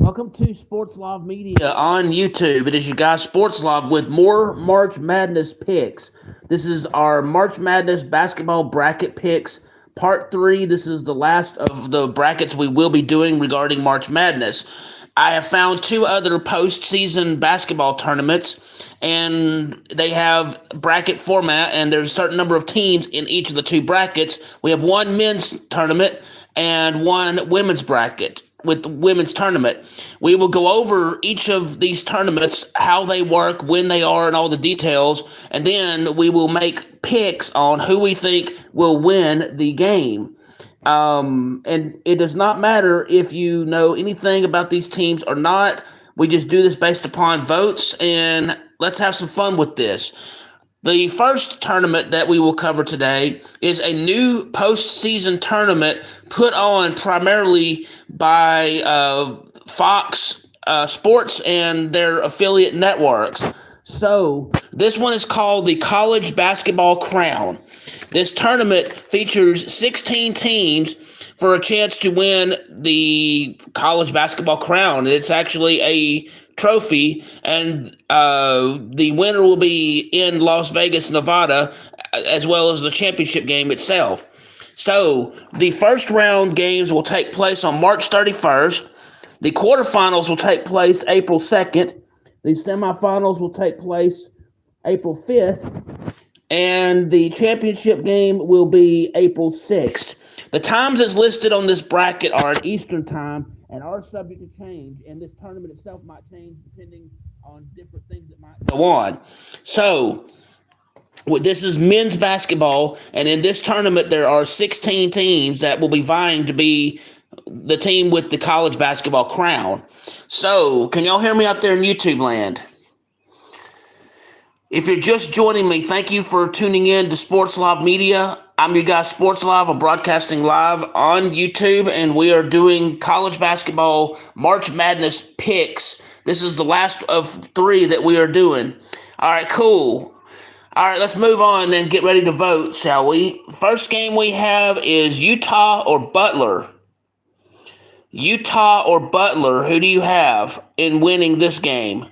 Welcome to Sports Live Media on YouTube. It is your guy Sports Live with more March Madness picks. This is our March Madness basketball bracket picks, part 3. This is the last of the brackets we will be doing regarding March Madness. I have found 2 other postseason basketball tournaments, and they have bracket format, and there's a certain number of teams in each of the 2 brackets. We have one men's tournament and one women's bracket. With the women's tournament, we will go over each of these tournaments, how they work, when they are, and all the details, and then we will make picks on who we think will win the game. And it does not matter if you know anything about these teams or not. We just do this based upon votes, and let's have some fun with this. The first tournament that we will cover today is a new postseason tournament put on primarily by Fox Sports and their affiliate networks. So this one is called the College Basketball Crown. This tournament features 16 teams for a chance to win the College Basketball Crown. It's actually a trophy, and the winner will be in Las Vegas, Nevada, as well as the championship game itself. So the first round games will take place on March 31st. The quarterfinals will take place April 2nd. The semifinals will take place April 5th. And the championship game will be April 6th. The times as listed on this bracket are at Eastern Time and are subject to change, and this tournament itself might change depending on different things that might go on. So, this is men's basketball, and in this tournament there are 16 teams that will be vying to be the team with the college basketball crown. So, can y'all hear me out there in YouTube land? If you're just joining me, thank you for tuning in to Sports Live Media. I'm your guy, Sports Live. I'm broadcasting live on YouTube, and we are doing college basketball March Madness picks. This is the last of 3 that we are doing. All right, cool. All right, let's move on and get ready to vote, shall we? First game we have is Utah or Butler. Utah or Butler, who do you have in winning this game?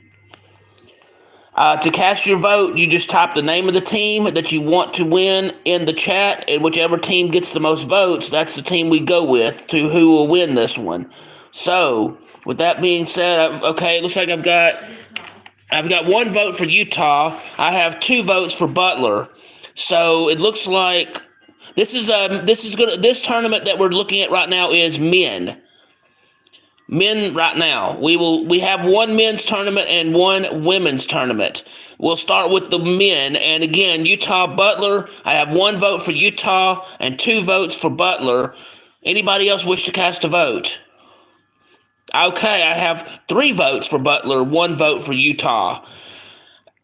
To cast your vote, you just type the name of the team that you want to win in the chat, and whichever team gets the most votes, that's the team we go with to who will win this one. So, with that being said, okay, it looks like I've got 1 vote for Utah. I have 2 votes for Butler. So it looks like this tournament that we're looking at right now is men. Men right now. We have 1 men's tournament and 1 women's tournament. We'll start with the men, and again, Utah Butler. I have 1 vote for Utah and 2 votes for Butler. Anybody else wish to cast a vote? Okay, I have 3 votes for Butler, 1 vote for Utah.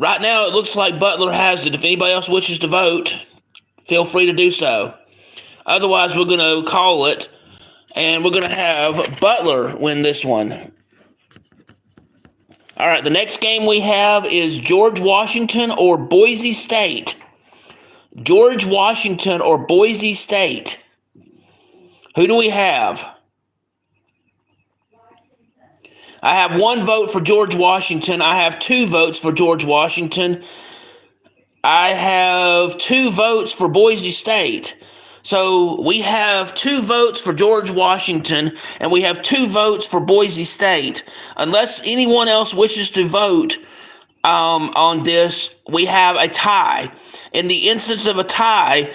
Right now, it looks like Butler has it. If anybody else wishes to vote, feel free to do so. Otherwise, we're going to call it, and we're going to have Butler win this one. All right, the next game we have is George Washington or Boise State. George Washington or Boise State. Who do we have? I have 1 vote for George Washington. I have 2 votes for George Washington. I have 2 votes for Boise State. So we have 2 votes for George Washington, and we have 2 votes for Boise State. Unless anyone else wishes to vote on this, we have a tie. In the instance of a tie,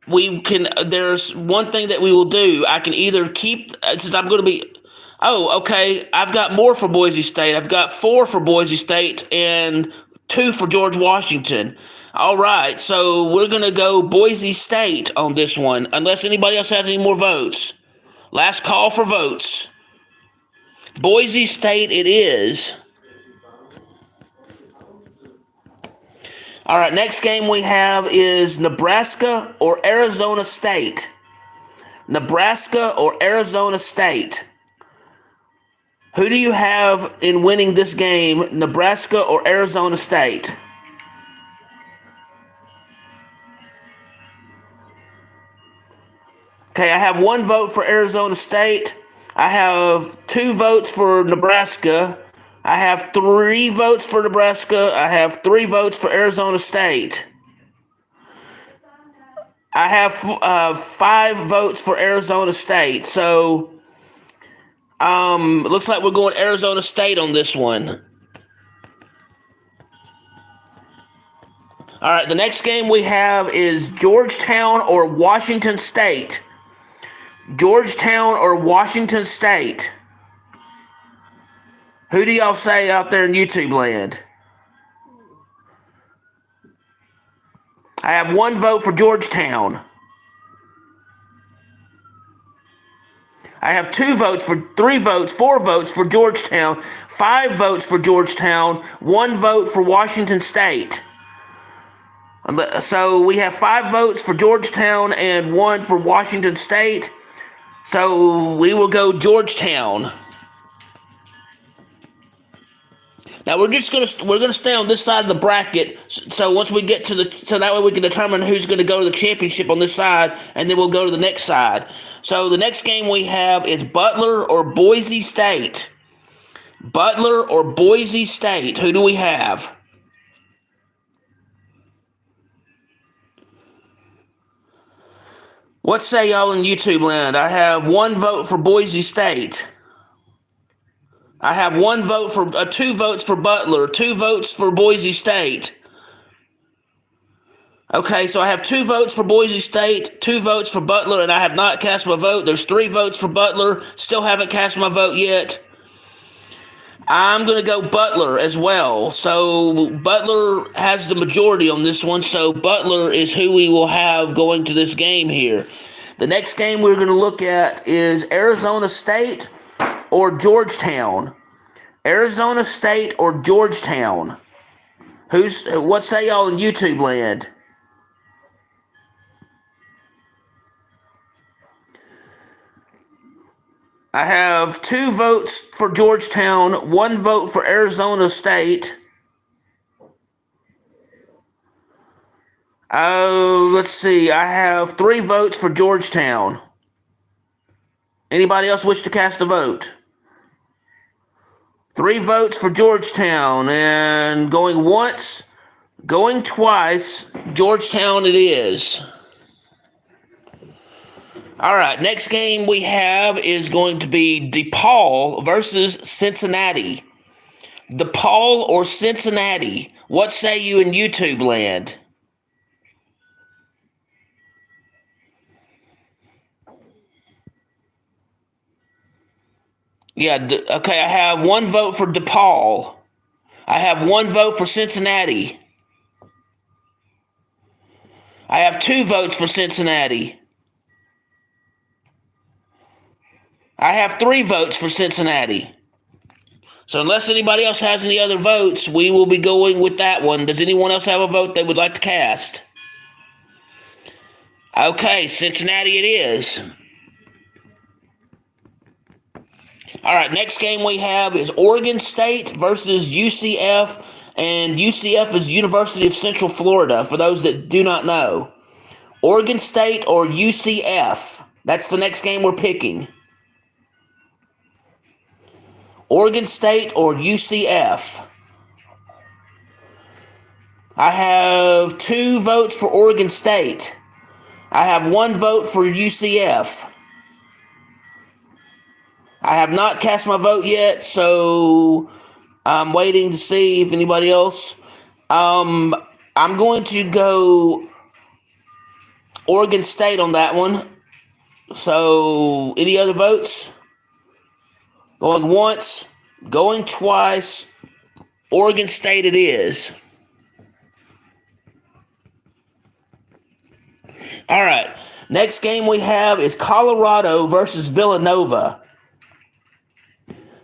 there's one thing that we will do. I can either keep, since I'm going to be, okay, I've got more for Boise State. I've got 4 for Boise State and 2 for George Washington. All right, so we're going to go Boise State on this one, unless anybody else has any more votes. Last call for votes. Boise State it is. All right, next game we have is Nebraska or Arizona State. Nebraska or Arizona State. Who do you have in winning this game, Nebraska or Arizona State? Okay, I have 1 vote for Arizona State. I have 2 votes for Nebraska. I have 3 votes for Nebraska. I have 3 votes for Arizona State. I have 5 votes for Arizona State. So, it looks like we're going Arizona State on this one. All right, the next game we have is Georgetown or Washington State. Georgetown or Washington State. Who do y'all say out there in YouTube land? I have 1 vote for Georgetown. I have 2 votes for 3 votes, 4 votes for Georgetown, 5 votes for Georgetown, 1 vote for Washington State. So we have 5 votes for Georgetown and 1 for Washington State. So we will go Georgetown. Now we're gonna stay on this side of the bracket. So once we get to so that way we can determine who's gonna go to the championship on this side, and then we'll go to the next side. So the next game we have is Butler or Boise State. Butler or Boise State. Who do we have? What say y'all in YouTube land? I have 1 vote for Boise State. I have 1 vote for 2 votes for Butler, 2 votes for Boise State. Okay, so I have 2 votes for Boise State, 2 votes for Butler, and I have not cast my vote. There's 3 votes for Butler. Still haven't cast my vote yet. I'm going to go Butler as well. So Butler has the majority on this one. So Butler is who we will have going to this game here. The next game we're going to look at is Arizona State or Georgetown. Arizona State or Georgetown. What say y'all in YouTube land? I have 2 votes for Georgetown, 1 vote for Arizona State. Let's see. I have 3 votes for Georgetown. Anybody else wish to cast a vote? 3 votes for Georgetown, and going once, going twice, Georgetown it is. All right, next game we have is going to be DePaul versus Cincinnati. DePaul or Cincinnati? What say you in YouTube land? Yeah, okay, I have 1 vote for DePaul. I have 1 vote for Cincinnati. I have 2 votes for Cincinnati. I have 3 votes for Cincinnati. So unless anybody else has any other votes, we will be going with that one. Does anyone else have a vote they would like to cast? Okay, Cincinnati it is. All right, next game we have is Oregon State versus UCF, and UCF is University of Central Florida, for those that do not know. Oregon State or UCF? That's the next game we're picking. Oregon State or UCF? I have 2 votes for Oregon State. I have 1 vote for UCF. I have not cast my vote yet, so I'm waiting to see if anybody else. I'm going to go Oregon State on that one. So, any other votes? Going once, going twice, Oregon State it is. All right, next game we have is Colorado versus Villanova.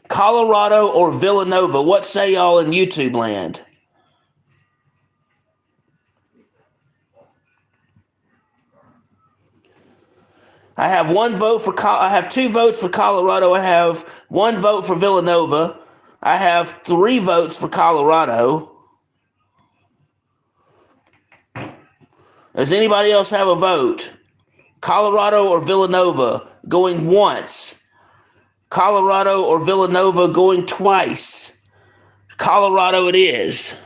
Colorado or Villanova? What say y'all in YouTube land? I have 1 vote for I have 2 votes for Colorado. I have 1 vote for Villanova. I have 3 votes for Colorado. Does anybody else have a vote? Colorado or Villanova? Going once, Colorado or Villanova going twice. Colorado it is.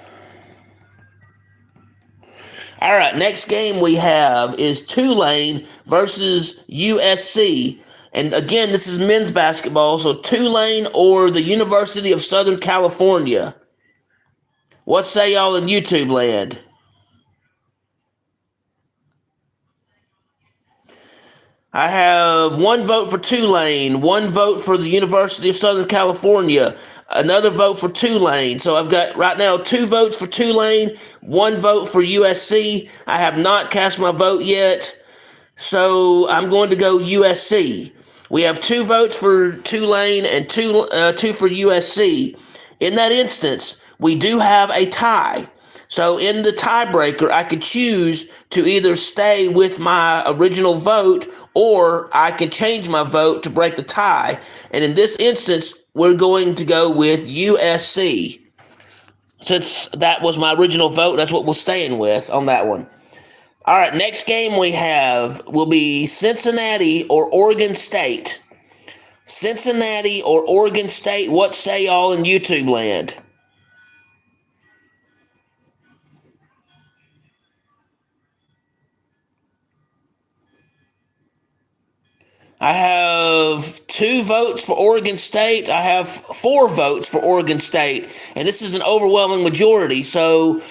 All right, next game we have is Tulane versus USC. And again, this is men's basketball, so Tulane or the University of Southern California. What say y'all in YouTube land? I have one vote for Tulane, one vote for the University of Southern California, another vote for Tulane. So I've got right now 2 votes for Tulane, 1 vote for USC. I have not cast my vote yet, so I'm going to go USC. We have 2 votes for Tulane and two for USC. In that instance, we do have a tie. So in the tiebreaker, I could choose to either stay with my original vote or I can change my vote to break the tie. And in this instance, we're going to go with USC. Since that was my original vote, that's what we're staying with on that one. All right, next game we have will be Cincinnati or Oregon State. Cincinnati or Oregon State, what say y'all in YouTube land? I have 2 votes for Oregon State. I have 4 votes for Oregon State. And this is an overwhelming majority. So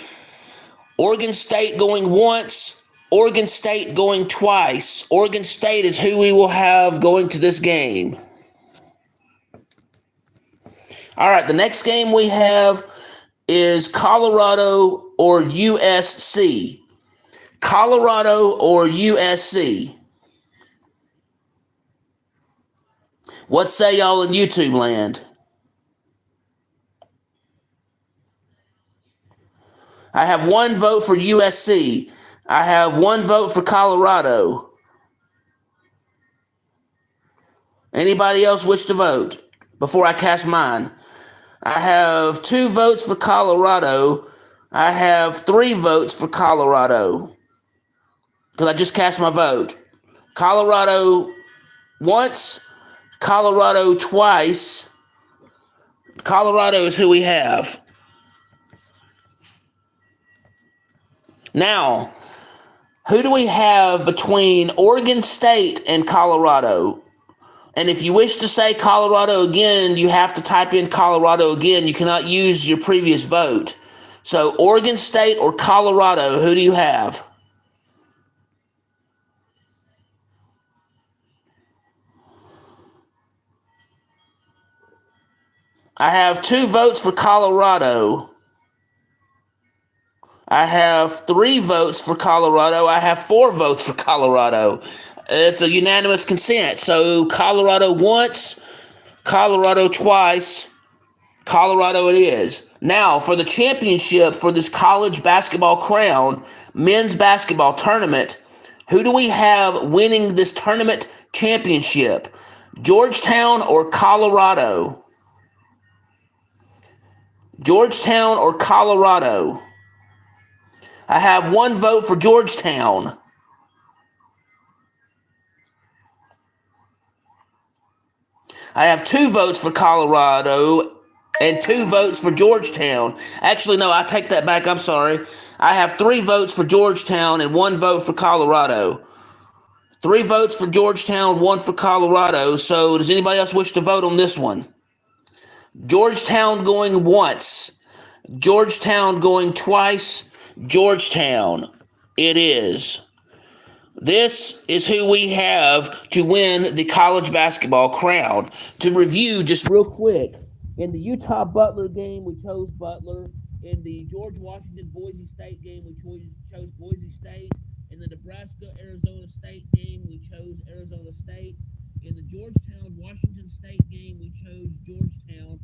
Oregon State going once, Oregon State going twice. Oregon State is who we will have going to this game. All right, the next game we have is Colorado or USC. Colorado or USC. What say y'all in YouTube land? I have 1 vote for USC. I have 1 vote for Colorado. Anybody else wish to vote before I cast mine? I have 2 votes for Colorado. I have 3 votes for Colorado because I just cast my vote. Colorado once, Colorado twice. Colorado is who we have. Now, who do we have between Oregon State and Colorado? And if you wish to say Colorado again, you have to type in Colorado again. You cannot use your previous vote. So Oregon State or Colorado, who do you have? I have 2 votes for Colorado. I have 3 votes for Colorado. I have 4 votes for Colorado. It's a unanimous consent. So Colorado once, Colorado twice, Colorado it is. Now, for the championship for this college basketball crown, men's basketball tournament, who do we have winning this tournament championship? Georgetown or Colorado? Georgetown or Colorado? I have 1 vote for Georgetown. I have 2 votes for Colorado and 2 votes for Georgetown. Actually, no, I take that back. I'm sorry. I have 3 votes for Georgetown and 1 vote for Colorado. 3 votes for Georgetown, 1 for Colorado. So does anybody else wish to vote on this one? Georgetown going once. Georgetown going twice. Georgetown. It is. This is who we have to win the college basketball crown. To review just real quick, in the Utah Butler game, we chose Butler. In the George Washington Boise State game, we chose Boise State. In the Nebraska Arizona State game, we chose Arizona State. In the Georgetown Washington State game, we chose Georgetown.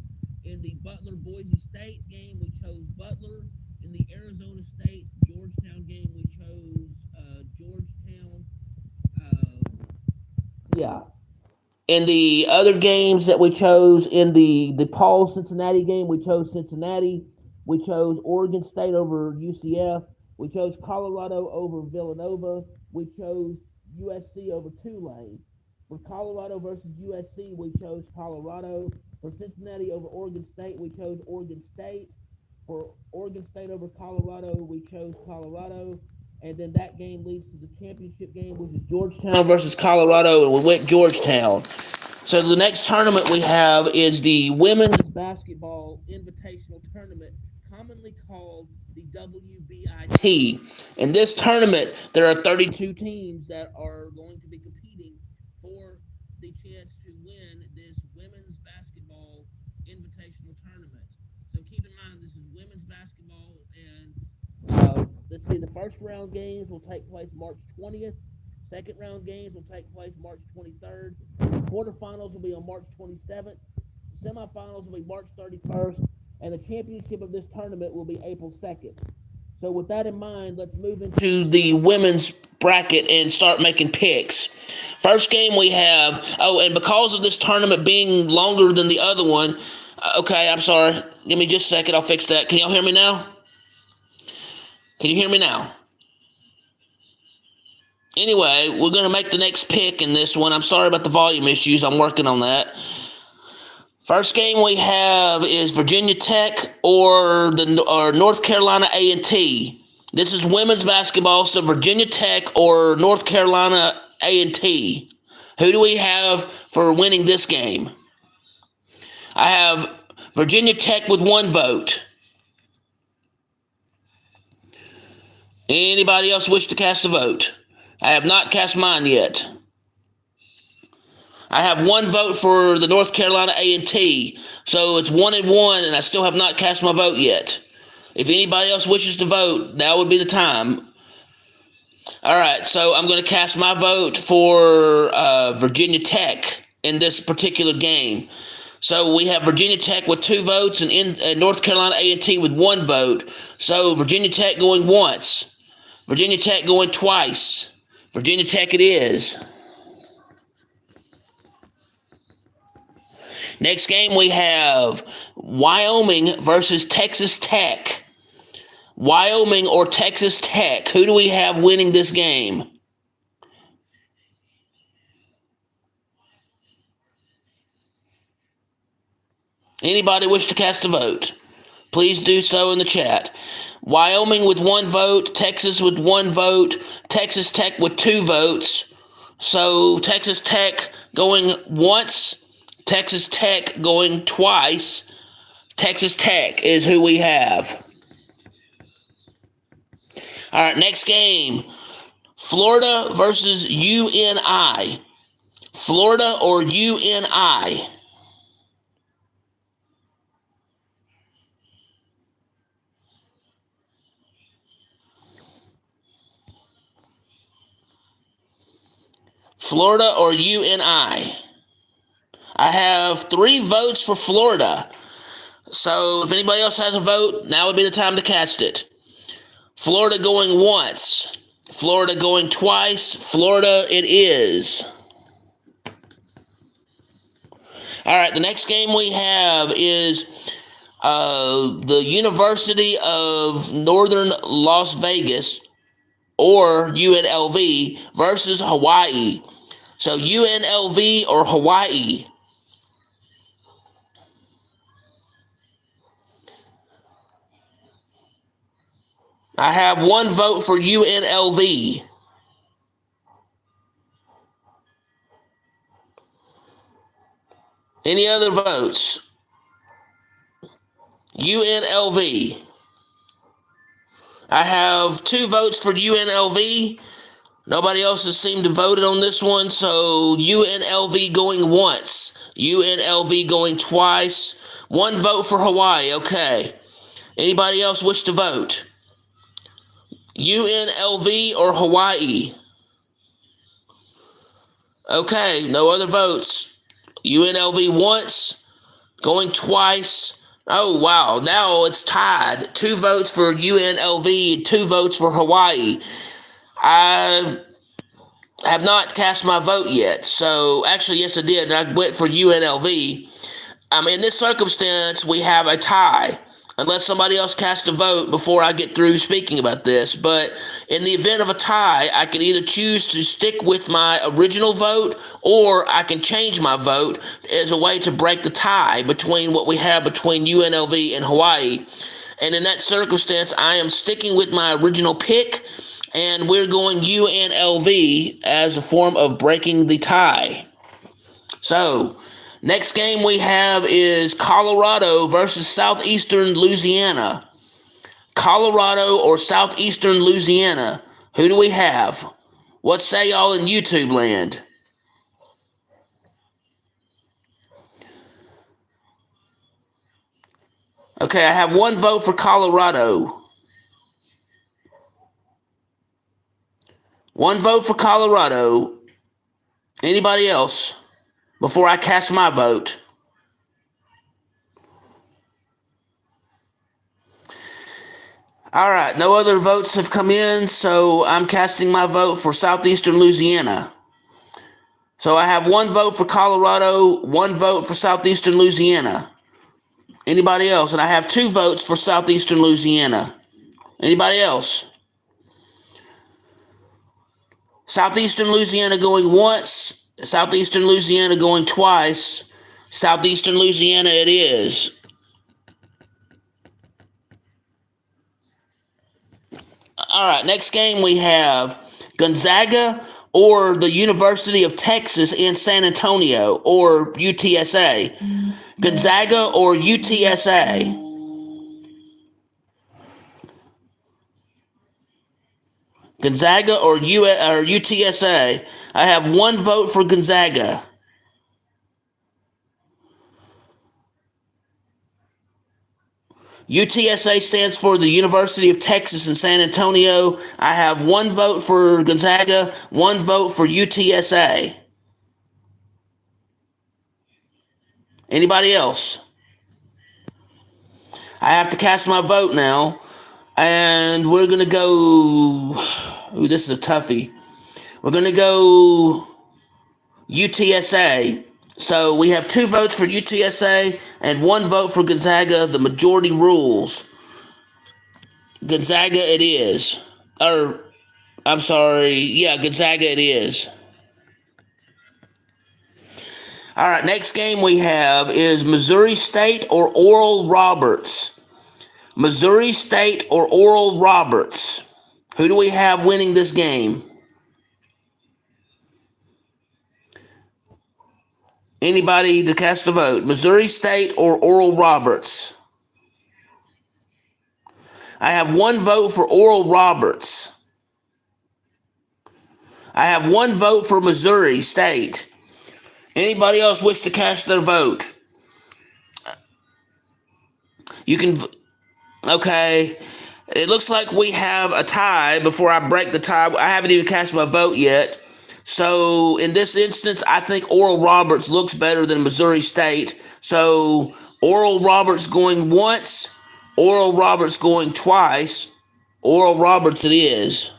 In the Butler Boise State game, we chose Butler. In the Arizona State Georgetown game, we chose Georgetown. Yeah. In the other games that we chose, in the Paul Cincinnati game, we chose Cincinnati. We chose Oregon State over UCF. We chose Colorado over Villanova. We chose USC over Tulane. For Colorado versus USC, we chose Colorado. For Cincinnati over Oregon State, we chose Oregon State. For Oregon State over Colorado, we chose Colorado. And then that game leads to the championship game, which is Georgetown versus Colorado, and we went Georgetown. So the next tournament we have is the Women's Basketball Invitational Tournament, commonly called the WBIT. In this tournament, there are 32 teams that are going to be competing for the chance to win this Women's Basketball Invitational Tournament. So keep in mind, this is women's basketball, and let's see, the first round games will take place March 20th. Second round games will take place March 23rd. Quarterfinals will be on March 27th. Semifinals will be March 31st. And the championship of this tournament will be April 2nd. So with that in mind, let's move into the women's bracket and start making picks. First game we have, and because of this tournament being longer than the other one, okay, I'm sorry. Give me just a second. I'll fix that. Can y'all hear me now? Can you hear me now? Anyway, we're going to make the next pick in this one. I'm sorry about the volume issues. I'm working on that. First game we have is Virginia Tech or North Carolina A&T. This is women's basketball, so Virginia Tech or North Carolina A&T. Who do we have for winning this game? I have Virginia Tech with 1 vote. Anybody else wish to cast a vote? I have not cast mine yet. I have 1 vote for the North Carolina A&T, so it's 1-1, and I still have not cast my vote yet. If anybody else wishes to vote, now would be the time. All right, so I'm going to cast my vote for Virginia Tech in this particular game. So we have Virginia Tech with 2 votes and North Carolina A&T with 1 vote. So Virginia Tech going once. Virginia Tech going twice. Virginia Tech it is. Next game we have Wyoming versus Texas Tech. Wyoming or Texas Tech. Who do we have winning this game? Anybody wish to cast a vote? Please do so in the chat. Wyoming with 1 vote, Texas with 1 vote, Texas Tech with 2 votes. So Texas Tech going once, Texas Tech going twice. Texas Tech is who we have. All right, next game. Florida versus UNI. Florida or UNI? Florida or UNI? I have 3 votes for Florida. So if anybody else has a vote, now would be the time to cast it. Florida going once. Florida going twice. Florida it is. All right, the next game we have is the University of Northern Las Vegas or UNLV versus Hawaii. So UNLV or Hawaii? I have 1 vote for UNLV. Any other votes? UNLV. I have 2 votes for UNLV. Nobody else has seemed to vote on this one, so UNLV going once. UNLV going twice. 1 vote for Hawaii. Okay. Anybody else wish to vote? UNLV or Hawaii? Okay, no other votes. UNLV once, going twice. Oh, wow. Now it's tied. 2 votes for UNLV, 2 votes for Hawaii. I have not cast my vote yet. So, actually, yes, I did. I went for UNLV. In this circumstance, we have a tie. unless somebody else casts a vote before I get through speaking about this. But in the event of a tie, I can either choose to stick with my original vote, or I can change my vote as a way to break the tie between what we have between UNLV and Hawaii. And in that circumstance, I am sticking with my original pick, and we're going UNLV as a form of breaking the tie. So, next game we have is Colorado versus Southeastern Louisiana. Colorado or Southeastern Louisiana? Who do we have? What say y'all in YouTube land? Okay, I have one vote for Colorado. One vote for Colorado. Anybody else? Before I cast my vote. All right, no other votes have come in, so I'm casting my vote for Southeastern Louisiana. So I have one vote for Colorado, one vote for Southeastern Louisiana. Anybody else? And I have two votes for Southeastern Louisiana. Anybody else? Southeastern Louisiana going once, Southeastern Louisiana going twice. Southeastern Louisiana it is. All right, next game we have Gonzaga or the University of Texas in San Antonio, or UTSA. Gonzaga or UTSA? Gonzaga or UTSA? I have one vote for Gonzaga. UTSA stands for the University of Texas in San Antonio. I have one vote for Gonzaga, one vote for UTSA. Anybody else? I have to cast my vote now. And we're going to go... Ooh, this is a toughie. We're going to go UTSA. So we have two votes for UTSA and one vote for Gonzaga. The majority rules. Gonzaga it is. Or, I'm sorry. Yeah, Gonzaga it is. All right, next game we have is Missouri State or Oral Roberts. Missouri State or Oral Roberts? Who do we have winning this game? Anybody to cast a vote? Missouri State or Oral Roberts? I have one vote for Oral Roberts. I have one vote for Missouri State. Anybody else wish to cast their vote? You can... Okay. It looks like we have a tie. Before I break the tie, I haven't even cast my vote yet. So in this instance, I think Oral Roberts looks better than Missouri State. So Oral Roberts going once, Oral Roberts going twice. Oral Roberts it is.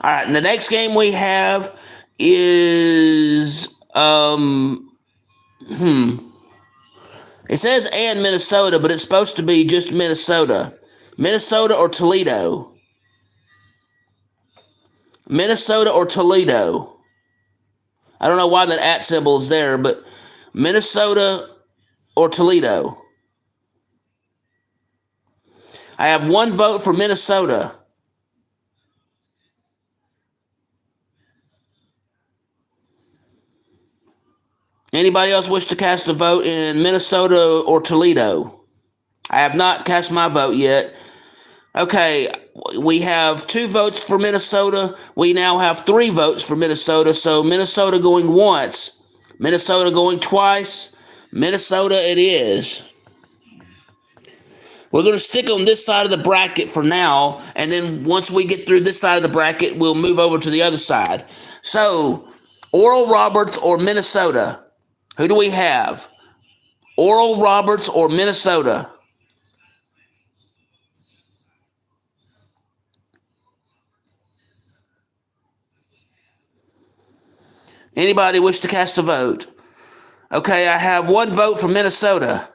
All right, and the next game we have is It says and Minnesota, but it's supposed to be just Minnesota. Minnesota or Toledo? Minnesota or Toledo? I don't know why that at symbol is there, but Minnesota or Toledo? I have one vote for Minnesota. Anybody else wish to cast a vote in Minnesota or Toledo? I have not cast my vote yet. Okay, we have two votes for Minnesota. We now have three votes for Minnesota. So Minnesota going once, Minnesota going twice. Minnesota it is. We're going to stick on this side of the bracket for now, and then once we get through this side of the bracket, we'll move over to the other side. So, Oral Roberts or Minnesota? Who do we have? Oral Roberts or Minnesota? Anybody wish to cast a vote? Okay, I have one vote for Minnesota.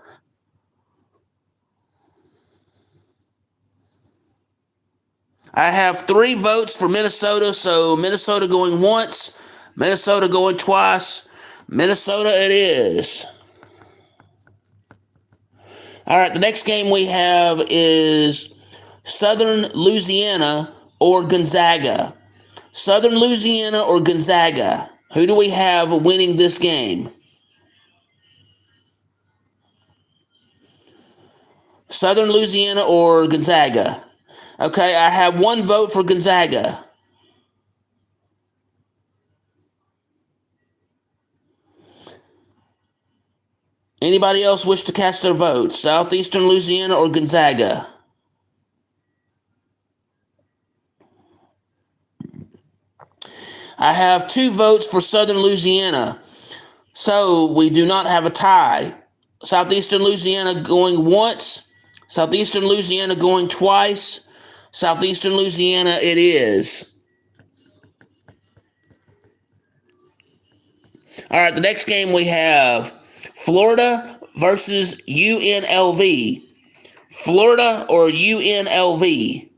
I have 3 votes for Minnesota, so Minnesota going once, Minnesota going twice. Minnesota it is. All right, the next game we have is Southern Louisiana or Gonzaga. Southern Louisiana or Gonzaga. Who do we have winning this game? Southern Louisiana or Gonzaga? Okay, I have 1 vote for Gonzaga. Anybody else wish to cast their vote? Southeastern Louisiana or Gonzaga? I have 2 votes for Southern Louisiana. So we do not have a tie. Southeastern Louisiana going once. Southeastern Louisiana going twice. Southeastern Louisiana it is. All right, the next game we have Florida versus UNLV. Florida or UNLV?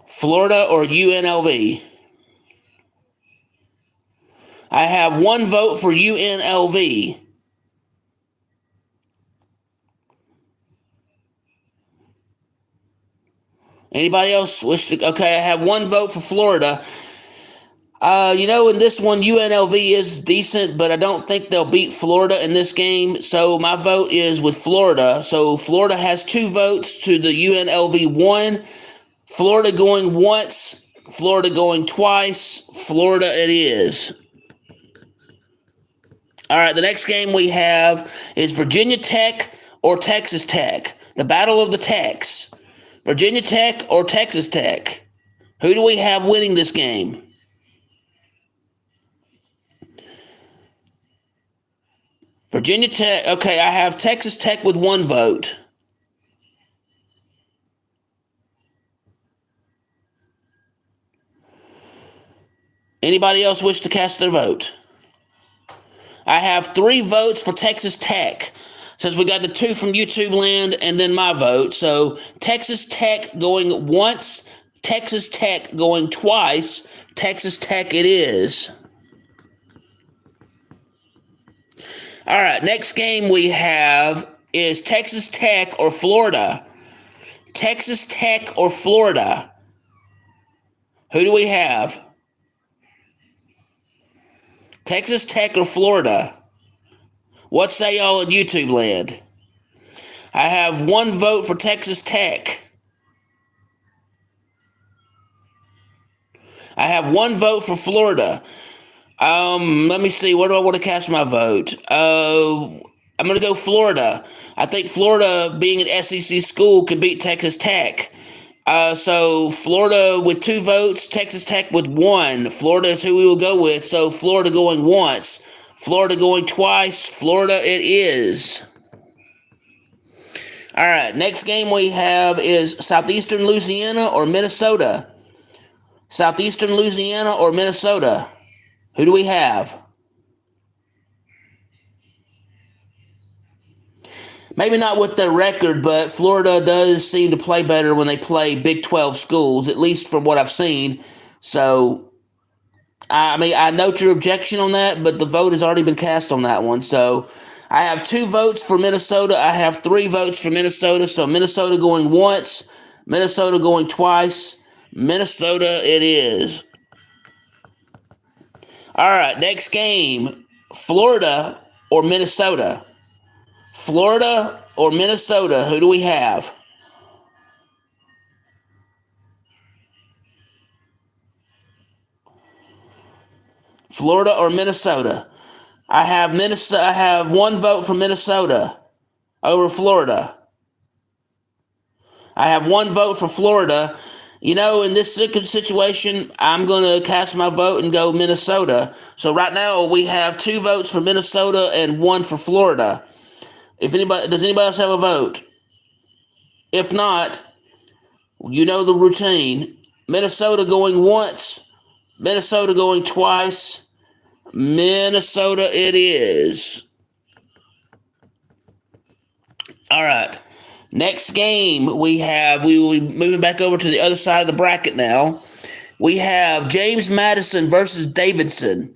Florida or UNLV? I have 1 vote for UNLV. Anybody else wish to? Okay, I have 1 vote for Florida. In this one, UNLV is decent, but I don't think they'll beat Florida in this game. So my vote is with Florida. So Florida has 2 votes to the UNLV 1. Florida going once, Florida going twice. Florida it is. All right, the next game we have is Virginia Tech or Texas Tech. The Battle of the Techs. Virginia Tech or Texas Tech? Who do we have winning this game? Virginia Tech. Okay, I have Texas Tech with 1 vote. Anybody else wish to cast their vote? I have 3 votes for Texas Tech. Since we got the 2 from YouTube land and then my vote. So Texas Tech going once, Texas Tech going twice. Texas Tech it is. All right, next game we have is Texas Tech or Florida. Texas Tech or Florida? Who do we have? Texas Tech or Florida? What say y'all in YouTube land? I have 1 vote for Texas Tech. I have 1 vote for Florida. Let me see. Where do I want to cast my vote? I'm going to go Florida. I think Florida, being an SEC school, could beat Texas Tech. So Florida with 2 votes, Texas Tech with 1. Florida is who we will go with. So Florida going once, Florida going twice. Florida it is. All right, next game we have is Southeastern Louisiana or Minnesota. Southeastern Louisiana or Minnesota? Who do we have? Maybe not with their record, but Florida does seem to play better when they play Big 12 schools, at least from what I've seen. So, I note your objection on that, but the vote has already been cast on that one. So, I have 2 votes for Minnesota. I have 3 votes for Minnesota. So, Minnesota going once, Minnesota going twice. Minnesota it is. All right, next game, Florida or Minnesota? Florida or Minnesota? Who do we have? Florida or Minnesota? I have Minnesota. I have 1 vote for Minnesota over Florida. I have 1 vote for Florida. In this situation, I'm going to cast my vote and go Minnesota. So right now we have 2 votes for Minnesota and 1 for Florida. Does anybody else have a vote? If not, you know the routine. Minnesota going once, Minnesota going twice. Minnesota it is. All right. Next game we will be moving back over to the other side of the bracket now. We have James Madison versus Davidson.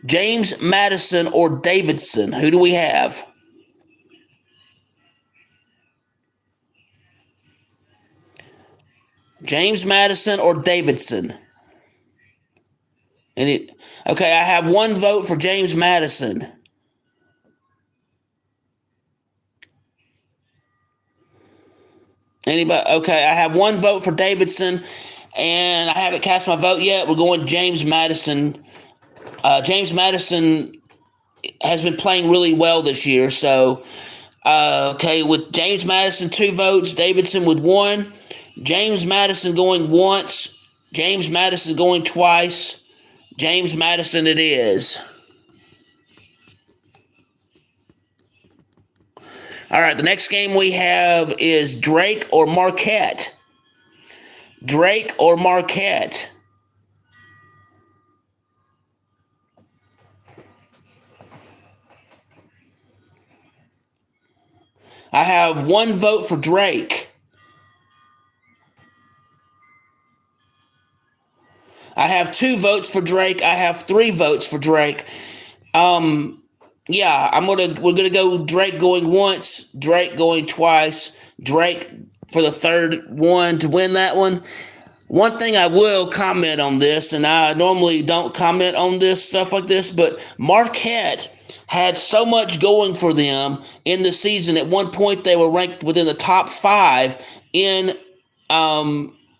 James Madison or Davidson? Who do we have? James Madison or Davidson? Okay, I have one vote for James Madison. Anybody? Okay, I have one vote for Davidson, and I haven't cast my vote yet. We're going James Madison. James Madison has been playing really well this year, so okay, with James Madison 2 votes, Davidson with 1. James Madison going once, James Madison going twice. James Madison it is. All right, the next game we have is Drake or Marquette. Drake or Marquette. I have one vote for Drake. I have 2 votes for Drake. I have 3 votes for Drake. Yeah, we're gonna go Drake going once, Drake going twice, Drake for the third one to win that one. One thing I will comment on this, and I normally don't comment on this stuff like this, but Marquette had so much going for them in the season. At one point, they were ranked within the top 5 in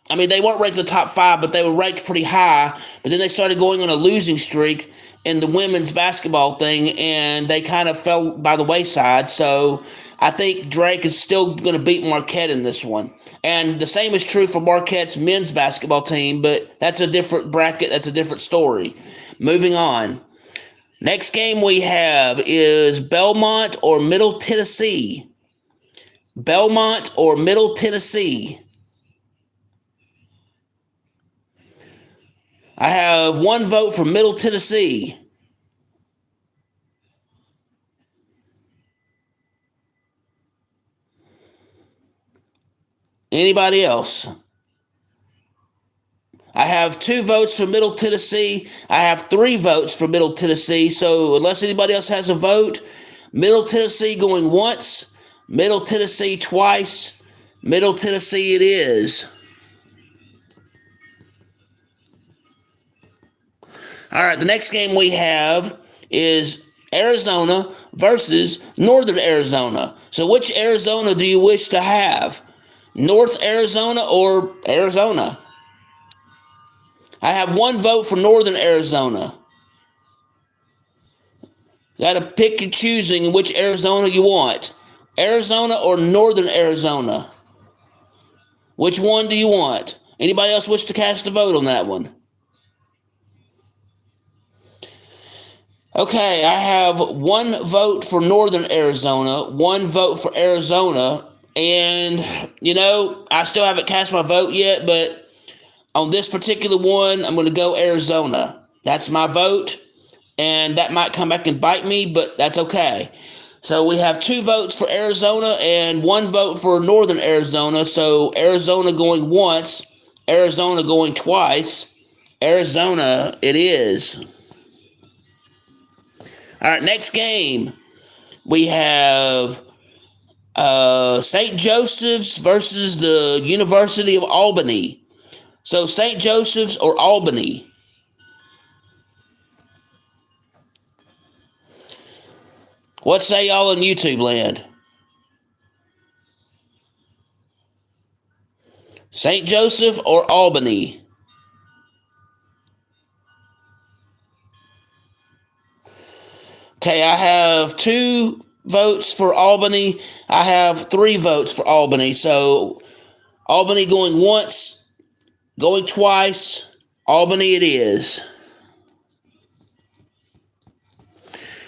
I mean, they weren't ranked in the top 5, but they were ranked pretty high. But then they started going on a losing streak in the women's basketball thing, and they kind of fell by the wayside. So I think Drake is still going to beat Marquette in this one. And the same is true for Marquette's men's basketball team, but that's a different bracket. That's a different story. Moving on. Next game we have is Belmont or Middle Tennessee. Belmont or Middle Tennessee. I have one vote for Middle Tennessee. Anybody else? I have 2 votes for Middle Tennessee. I have 3 votes for Middle Tennessee. So unless anybody else has a vote, Middle Tennessee going once, Middle Tennessee twice, Middle Tennessee it is. All right, the next game we have is Arizona versus Northern Arizona. So which Arizona do you wish to have? North Arizona or Arizona? I have one vote for Northern Arizona. You got to pick and choosing which Arizona you want. Arizona or Northern Arizona? Which one do you want? Anybody else wish to cast a vote on that one? Okay, I have one vote for Northern Arizona, one vote for Arizona, and, I still haven't cast my vote yet, but on this particular one, I'm going to go Arizona. That's my vote, and that might come back and bite me, but that's okay. So we have 2 votes for Arizona and 1 vote for Northern Arizona, so Arizona going once, Arizona going twice, Arizona it is. All right, next game. We have St. Joseph's versus the University of Albany. So St. Joseph's or Albany? What say y'all in YouTube land? St. Joseph or Albany? Okay, I have 2 votes for Albany. I have 3 votes for Albany. So Albany going once, going twice. Albany it is.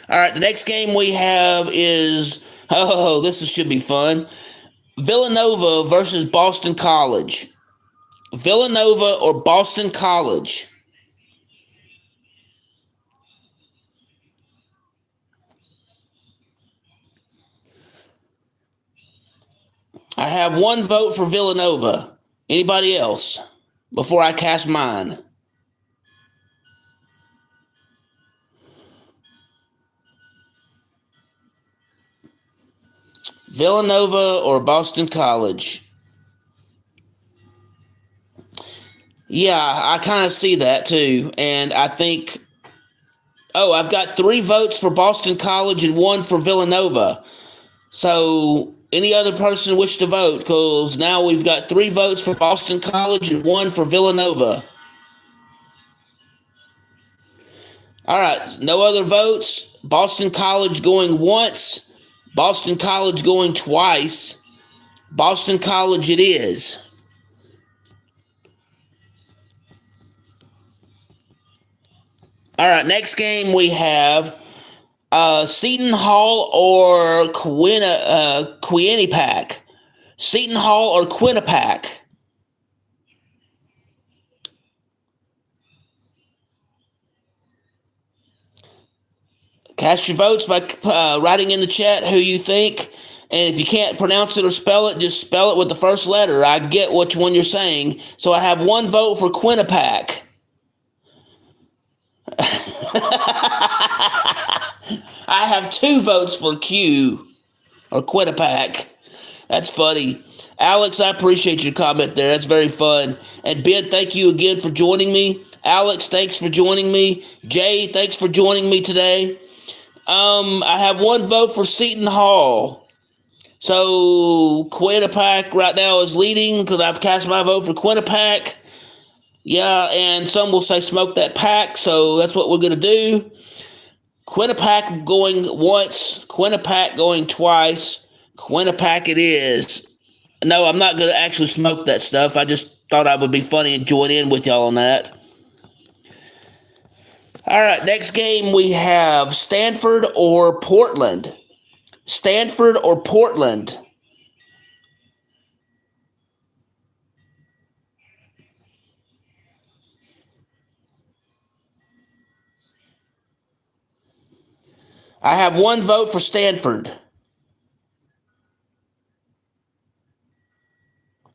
All right, the next game we have is, this should be fun. Villanova versus Boston College. Villanova or Boston College? I have one vote for Villanova. Anybody else? Before I cast mine. Villanova or Boston College? Yeah, I kind of see that too. And I think, I've got 3 votes for Boston College and 1 for Villanova. So, any other person wish to vote? Because now we've got 3 votes for Boston College and 1 for Villanova. All right, no other votes. Boston College going once. Boston College going twice. Boston College it is. All right, next game we have Seton Hall or Quinnipiac. Seton Hall or Quinnipiac. Cast your votes by writing in the chat who you think. And if you can't pronounce it or spell it, just spell it with the first letter. I get which one you're saying. So I have 1 vote for Quinnipiac. I have 2 votes for Q or Quinnipiac. That's funny. Alex, I appreciate your comment there. That's very fun. And Ben, thank you again for joining me. Alex, thanks for joining me. Jay, thanks for joining me today. I have 1 vote for Seton Hall. So Quinnipiac right now is leading because I've cast my vote for Quinnipiac. Yeah, and some will say smoke that pack, so that's what we're going to do. Quinnipiac going once, Quinnipiac going twice. Quinnipiac it is. No, I'm not going to actually smoke that stuff. I just thought I would be funny and join in with y'all on that. All right, next game we have Stanford or Portland. Stanford or Portland. I have 1 vote for Stanford.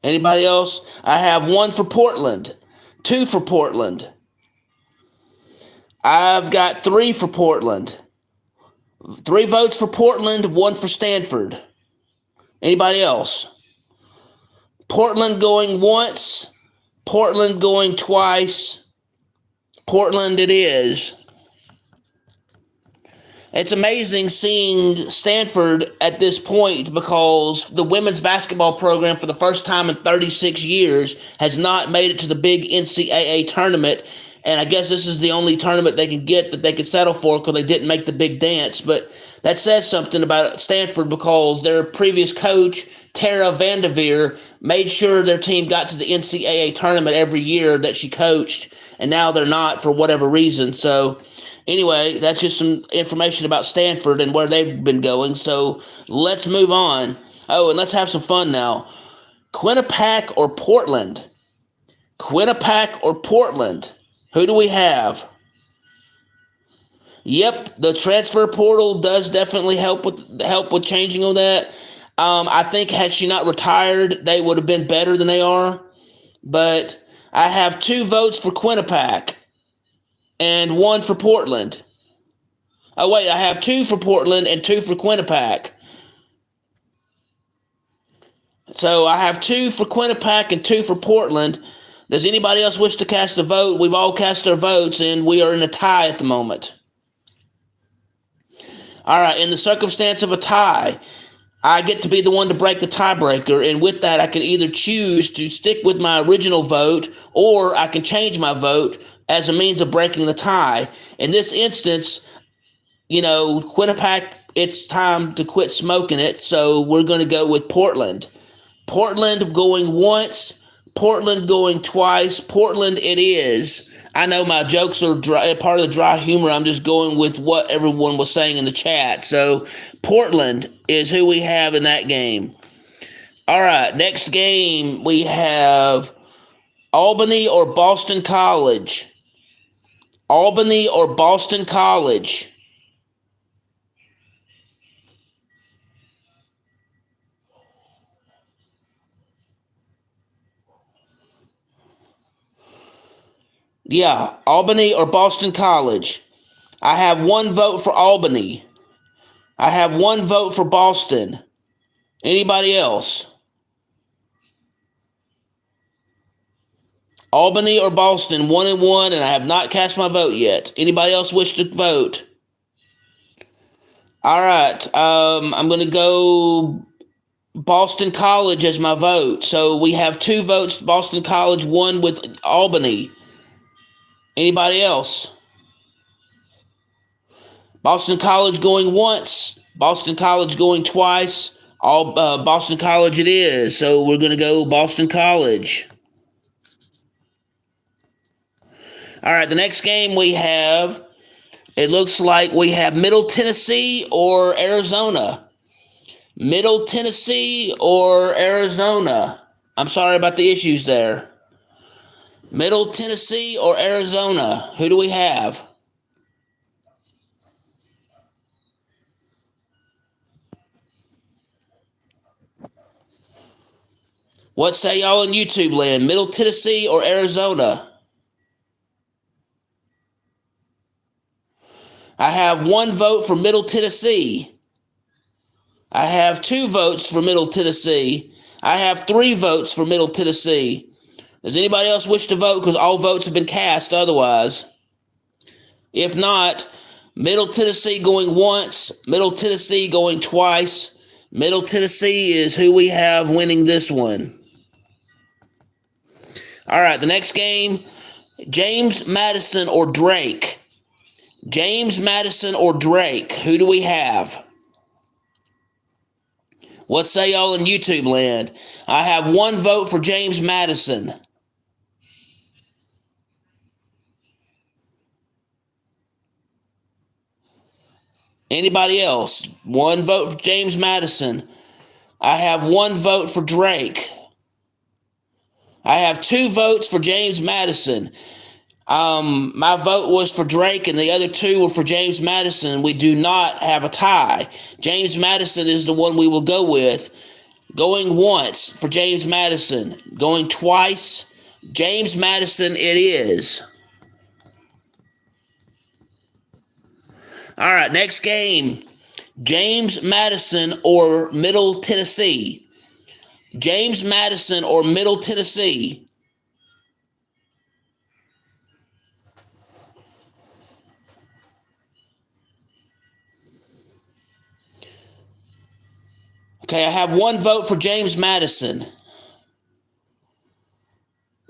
Anybody else? I have 1 for Portland. 2 for Portland. I've got 3 for Portland. 3 votes for Portland, 1 for Stanford. Anybody else? Portland going once. Portland going twice. Portland it is. It's amazing seeing Stanford at this point because the women's basketball program for the first time in 36 years has not made it to the big NCAA tournament. And I guess this is the only tournament they can get that they could settle for because they didn't make the big dance. But that says something about Stanford because their previous coach, Tara Vanderveer, made sure their team got to the NCAA tournament every year that she coached. And now they're not for whatever reason. So anyway, that's just some information about Stanford and where they've been going. So let's move on. Oh, and let's have some fun now. Quinnipiac or Portland? Quinnipiac or Portland? Who do we have? Yep, the transfer portal does definitely help with changing all that. I think had she not retired, they would have been better than they are. But I have 2 votes for Quinnipiac and 1 for Portland. Oh wait, I have 2 for Portland and 2 for Quinnipiac. So I have 2 for Quinnipiac and 2 for Portland. Does anybody else wish to cast a vote? We've all cast our votes, and we are in a tie at the moment. All right, in the circumstance of a tie, I get to be the one to break the tiebreaker, and with that, I can either choose to stick with my original vote, or I can change my vote as a means of breaking the tie. In this instance, Quinnipiac, it's time to quit smoking it, so we're going to go with Portland. Portland going once, Portland going twice. Portland it is. I know my jokes are part of the dry humor. I'm just going with what everyone was saying in the chat. So Portland is who we have in that game. All right, next game we have Albany or Boston College. Albany or Boston College. Yeah, Albany or Boston College. I have one vote for Albany. I have one vote for Boston. Anybody else? Albany or Boston, 1-1, and I have not cast my vote yet. Anybody else wish to vote? All right. I'm going to go Boston College as my vote. So we have 2 votes, Boston College, 1 with Albany. Anybody else? Boston College going once. Boston College going twice. All Boston College it is. So we're going to go Boston College. All right, the next game we have, it looks like we have Middle Tennessee or Arizona. Middle Tennessee or Arizona. I'm sorry about the issues there. Middle Tennessee or Arizona. Who do we have? What say y'all in YouTube land? Middle Tennessee or Arizona? I have 1 vote for Middle Tennessee. I have 2 votes for Middle Tennessee. I have 3 votes for Middle Tennessee. Does anybody else wish to vote? Because all votes have been cast otherwise. If not, Middle Tennessee going once, Middle Tennessee going twice. Middle Tennessee is who we have winning this one. All right, the next game, James Madison or Drake. James Madison or Drake. Who do we have? What say y'all in YouTube land? I have 1 vote for James Madison. Anybody else? 1 vote for James Madison. I have 1 vote for Drake. I have 2 votes for James Madison. My vote was for Drake and the other 2 were for James Madison. We do not have a tie. James Madison is the one we will go with. Going once for James Madison. Going twice, James Madison it is. All right, next game. James Madison or Middle Tennessee. James Madison or Middle Tennessee. Okay, I have 1 vote for James Madison.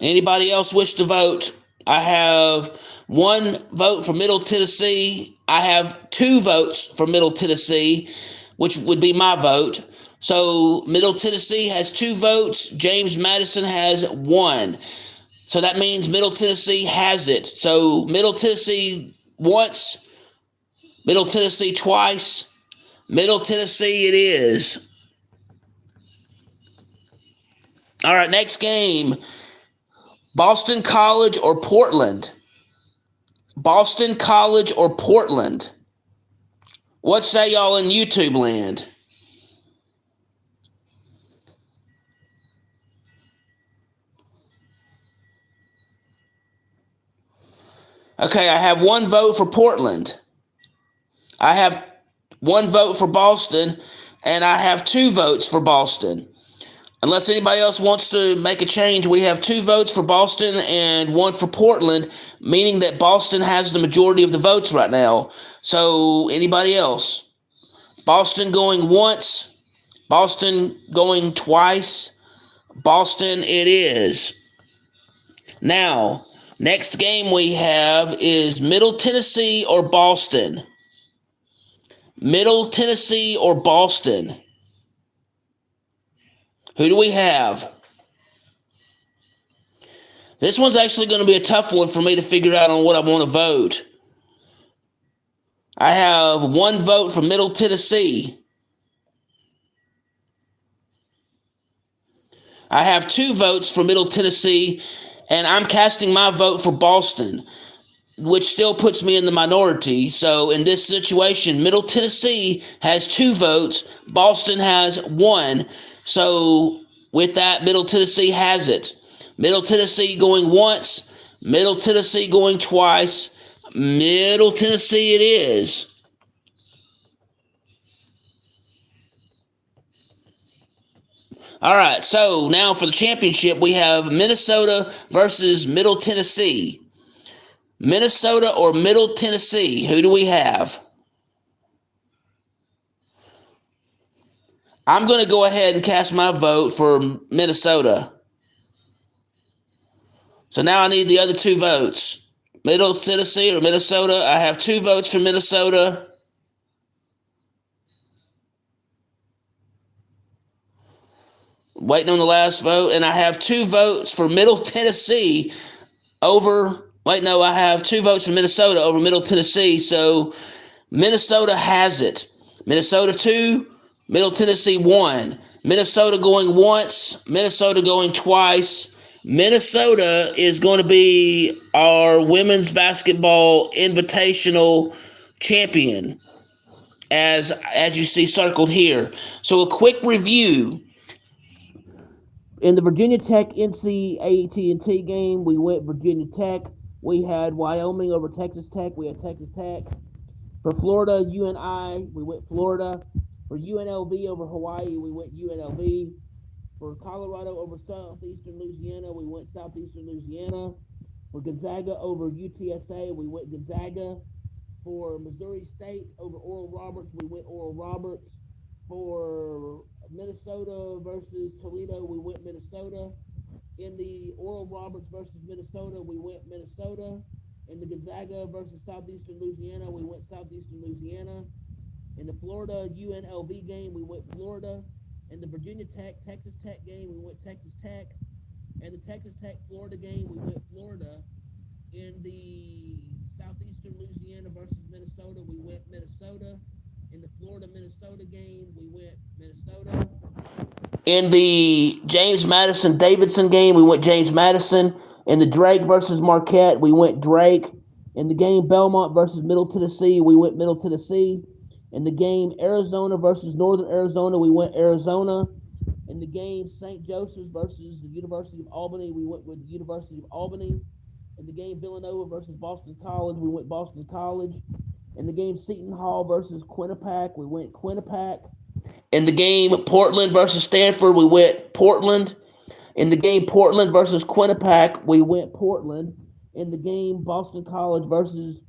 Anybody else wish to vote? I have 1 vote for Middle Tennessee. I have 2 votes for Middle Tennessee, which would be my vote. So Middle Tennessee has 2 votes. James Madison has 1. So that means Middle Tennessee has it. So Middle Tennessee once, Middle Tennessee twice, Middle Tennessee it is. All right, next game. Boston College or Portland? Boston College or Portland? What say y'all in YouTube land? Okay, I have 1 vote for Portland. I have 1 vote for Boston, and I have 2 votes for Boston. Unless anybody else wants to make a change, we have 2 votes for Boston and 1 for Portland, meaning that Boston has the majority of the votes right now. So, anybody else? Boston going once, Boston going twice, Boston it is. Now, next game we have is Middle Tennessee or Boston. Middle Tennessee or Boston. Who do we have? This one's actually going to be a tough one for me to figure out on what I want to vote. I have 1 vote for Middle Tennessee. I have 2 votes for Middle Tennessee, and I'm casting my vote for Boston, which still puts me in the minority. So in this situation, Middle Tennessee has 2 votes, Boston has 1. So with that, Middle Tennessee has it. Middle Tennessee going once, Middle Tennessee going twice. Middle Tennessee it is. All right, so now for the championship, we have Minnesota versus Middle Tennessee. Minnesota or Middle Tennessee? Who do we have? I'm going to go ahead and cast my vote for Minnesota. So now I need the other two votes. Middle Tennessee or Minnesota? I have two votes for Minnesota. Waiting on the last vote. And I have two votes for Middle Tennessee over... Wait, no, I have two votes for Minnesota over Middle Tennessee. So Minnesota has it. Minnesota 2, Middle Tennessee 1. Minnesota going once, Minnesota going twice. Minnesota is going to be our women's basketball invitational champion, as you see circled here. So a quick review. In the Virginia Tech NC AT&T game, we went Virginia Tech. We had Wyoming over Texas Tech. We had Texas Tech. For Florida, UNI, we went Florida. For UNLV over Hawaii, we went UNLV. For Colorado over Southeastern Louisiana, we went Southeastern Louisiana. For Gonzaga over UTSA, we went Gonzaga. For Missouri State over Oral Roberts, we went Oral Roberts. For Minnesota versus Toledo, we went Minnesota. In the Oral Roberts versus Minnesota, we went Minnesota. In the Gonzaga versus Southeastern Louisiana, we went Southeastern Louisiana. In the Florida UNLV game, we went Florida. In the Virginia Tech Texas Tech game, we went Texas Tech. In the Texas Tech Florida game, we went Florida. In the Southeastern Louisiana versus Minnesota, we went Minnesota. In the Florida Minnesota game, we went Minnesota. In the James Madison Davidson game, we went James Madison. In the Drake versus Marquette, we went Drake. In the game Belmont versus Middle Tennessee, we went Middle Tennessee. In the game Arizona versus Northern Arizona, we went Arizona. In the game St. Joseph's versus the University of Albany, we went with the University of Albany. In the game Villanova versus Boston College, we went Boston College. In the game Seton Hall versus Quinnipiac, we went Quinnipiac. In the game Portland versus Stanford, we went Portland. In the game Portland versus Quinnipiac, we went Portland. In the game Boston College versus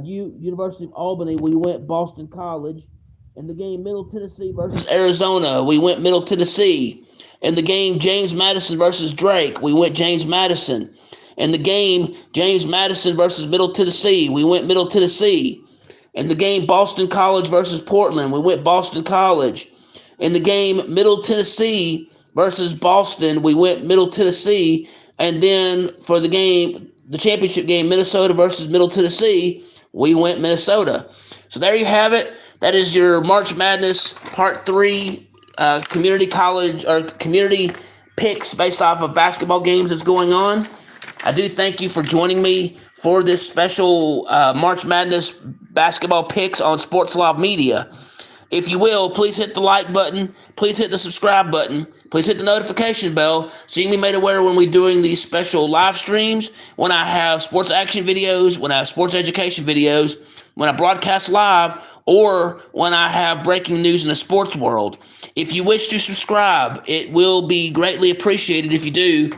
University of Albany, we went Boston College. In the game Middle Tennessee versus Arizona, we went Middle Tennessee. In the game James Madison versus Drake, we went James Madison. In the game James Madison versus Middle Tennessee, we went Middle Tennessee. In the game Boston College versus Portland, we went Boston College. In the game Middle Tennessee versus Boston, we went Middle Tennessee. And then for the game, the championship game, Minnesota versus Middle Tennessee, we went Minnesota. So there you have it. That is your March Madness Part 3 community college or community picks based off of basketball games that's going on. I do thank you for joining me for this special March Madness basketball picks on Sports Live Media. If you will, please hit the like button. Please hit the subscribe button. Please hit the notification bell so you can be made aware when we're doing these special live streams, when I have sports action videos, when I have sports education videos, when I broadcast live, or when I have breaking news in the sports world. If you wish to subscribe, it will be greatly appreciated if you do.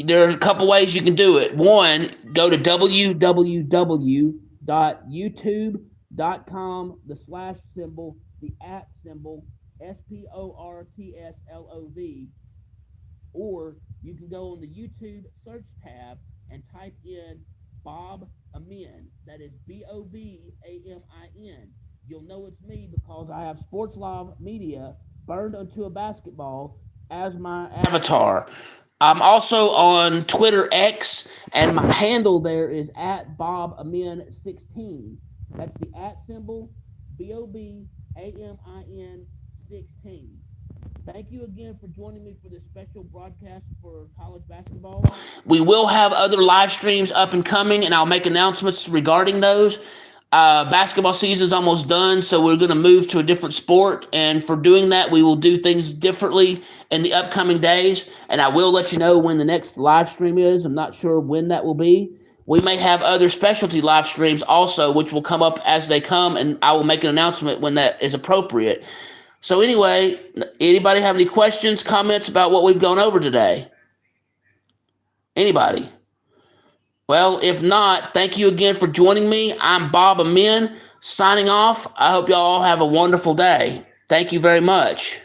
There are a couple ways you can do it. One, go to www.youtube.com, the slash symbol, the at symbol, SPORTSLOV, or you can go on the YouTube search tab and type in Bob Amin. That is BOBAMIN. You'll know it's me because I have Sports Live Media burned onto a basketball as my avatar. I'm also on Twitter X, and my handle there is at BobAmin16. That's the at symbol, BOBAMIN 16. Thank you again for joining me for this special broadcast for college basketball. We will have other live streams up and coming, and I'll make announcements regarding those. Basketball season is almost done, so we're going to move to a different sport. And for doing that, we will do things differently in the upcoming days. And I will let you know when the next live stream is. I'm not sure when that will be. We may have other specialty live streams also, which will come up as they come, and I will make an announcement when that is appropriate. So anyway, anybody have any questions, comments about what we've gone over today? Anybody? Well, if not, thank you again for joining me. I'm Bob Amin, signing off. I hope y'all have a wonderful day. Thank you very much.